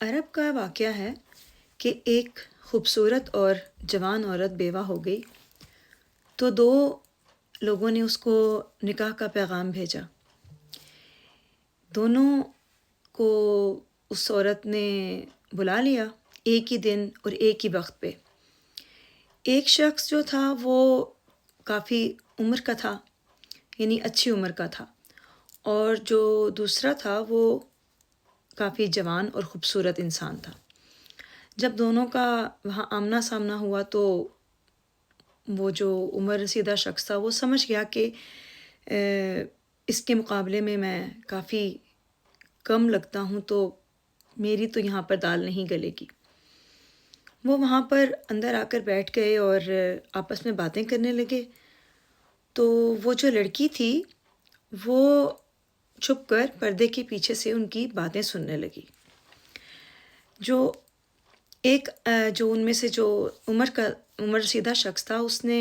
عرب کا واقعہ ہے کہ ایک خوبصورت اور جوان عورت بیوہ ہو گئی تو دو لوگوں نے اس کو نکاح کا پیغام بھیجا۔ دونوں کو اس عورت نے بلا لیا ایک ہی دن اور ایک ہی وقت پہ۔ ایک شخص جو تھا وہ کافی عمر کا تھا، یعنی اچھی عمر کا تھا، اور جو دوسرا تھا وہ کافی جوان اور خوبصورت انسان تھا۔ جب دونوں کا وہاں آمنا سامنا ہوا تو وہ جو عمر رسیدہ شخص تھا وہ سمجھ گیا کہ اس کے مقابلے میں کافی کم لگتا ہوں، تو میری تو یہاں پر دال نہیں گلے گی۔ وہ وہاں پر اندر آ کر بیٹھ گئے اور آپس میں باتیں کرنے لگے۔ تو وہ جو لڑکی تھی وہ چھپ کر پردے کے پیچھے سے ان کی باتیں سننے لگی۔ جو ان میں سے جو عمر رسیدہ شخص تھا اس نے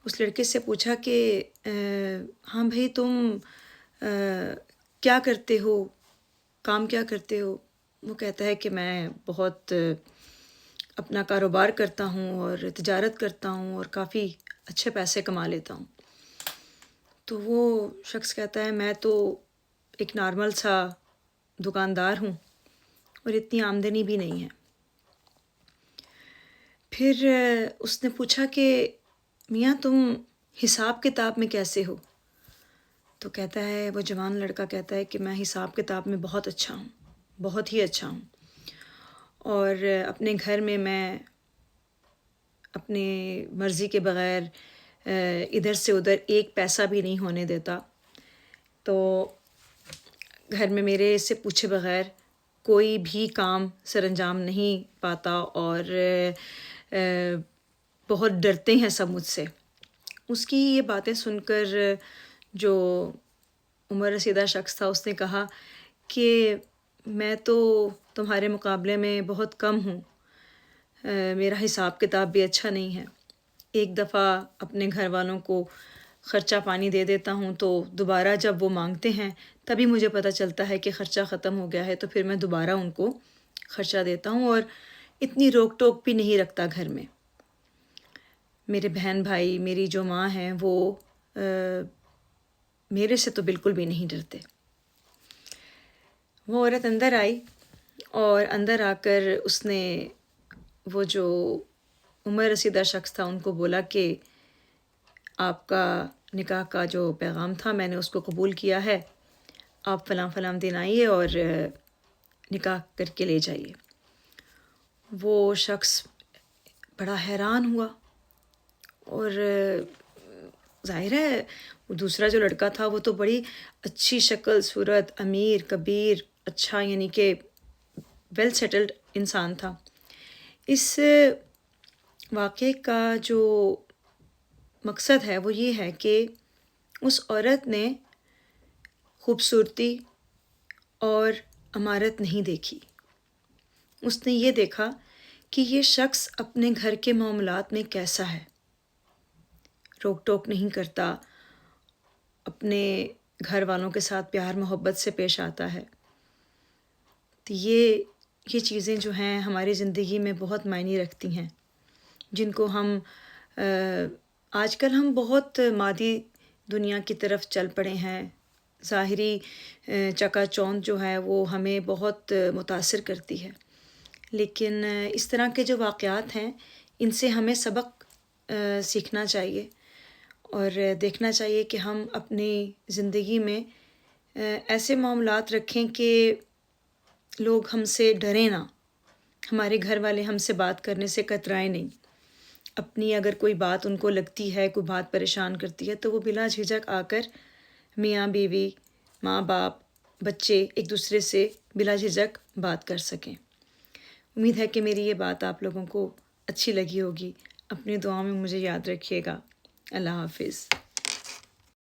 اس لڑکے سے پوچھا کہ ہاں بھائی، تم کیا کرتے ہو، کام کیا کرتے ہو؟ وہ کہتا ہے کہ میں بہت اپنا کاروبار کرتا ہوں اور تجارت کرتا ہوں اور کافی اچھے پیسے کما لیتا ہوں۔ تو وہ شخص کہتا ہے میں تو ایک نارمل سا دکاندار ہوں اور اتنی آمدنی بھی نہیں ہے۔ پھر اس نے پوچھا کہ میاں تم حساب کتاب میں کیسے ہو؟ تو کہتا ہے، وہ جوان لڑکا کہتا ہے کہ میں حساب کتاب میں بہت اچھا ہوں، بہت ہی اچھا ہوں، اور اپنے گھر میں اپنے مرضی کے بغیر ادھر سے ادھر ایک پیسہ بھی نہیں ہونے دیتا۔ تو گھر میں میرے سے پوچھے بغیر کوئی بھی کام سر انجام نہیں پاتا اور بہت ڈرتے ہیں سب مجھ سے۔ اس کی یہ باتیں سن کر جو عمر رسیدہ شخص تھا اس نے کہا کہ میں تو تمہارے مقابلے میں بہت کم ہوں، میرا حساب کتاب بھی اچھا نہیں ہے۔ ایک دفعہ اپنے گھر والوں کو خرچہ پانی دے دیتا ہوں تو دوبارہ جب وہ مانگتے ہیں تبھی مجھے پتہ چلتا ہے کہ خرچہ ختم ہو گیا ہے، تو پھر میں دوبارہ ان کو خرچہ دیتا ہوں، اور اتنی روک ٹوک بھی نہیں رکھتا گھر میں۔ میرے بہن بھائی، میری جو ماں ہیں وہ میرے سے تو بالکل بھی نہیں ڈرتے۔ وہ عورت اندر آئی اور اندر آ کر اس نے وہ جو عمر رسیدہ شخص تھا ان کو بولا کہ آپ کا نکاح کا جو پیغام تھا میں نے اس کو قبول کیا ہے، آپ فلاں فلاں دن آئیے اور نکاح کر کے لے جائیے۔ وہ شخص بڑا حیران ہوا، اور ظاہر ہے وہ دوسرا جو لڑکا تھا وہ تو بڑی اچھی شکل صورت، امیر کبیر، اچھا، یعنی کہ ویل سیٹلڈ انسان تھا۔ اس واقعے کا جو مقصد ہے وہ یہ ہے کہ اس عورت نے خوبصورتی اور عمارت نہیں دیکھی، اس نے یہ دیکھا کہ یہ شخص اپنے گھر کے معاملات میں کیسا ہے، روک ٹوک نہیں کرتا، اپنے گھر والوں کے ساتھ پیار محبت سے پیش آتا ہے۔ تو یہ چیزیں جو ہیں ہماری زندگی میں بہت معنی رکھتی ہیں، جن کو ہم آج کل ہم بہت مادی دنیا کی طرف چل پڑے ہیں۔ ظاہری چکا چوند جو ہے وہ ہمیں بہت متاثر کرتی ہے، لیکن اس طرح کے جو واقعات ہیں ان سے ہمیں سبق سیکھنا چاہیے اور دیکھنا چاہیے کہ ہم اپنی زندگی میں ایسے معاملات رکھیں کہ لوگ ہم سے ڈریں نہ، ہمارے گھر والے ہم سے بات کرنے سے کترائیں نہیں۔ اپنی اگر کوئی بات ان کو لگتی ہے، کوئی بات پریشان کرتی ہے، تو وہ بلا جھجک آ کر میاں بیوی، ماں باپ، بچے ایک دوسرے سے بلا جھجک بات کر سکیں۔ امید ہے کہ میری یہ بات آپ لوگوں کو اچھی لگی ہوگی۔ اپنی دعاؤں میں مجھے یاد رکھیے گا۔ اللہ حافظ۔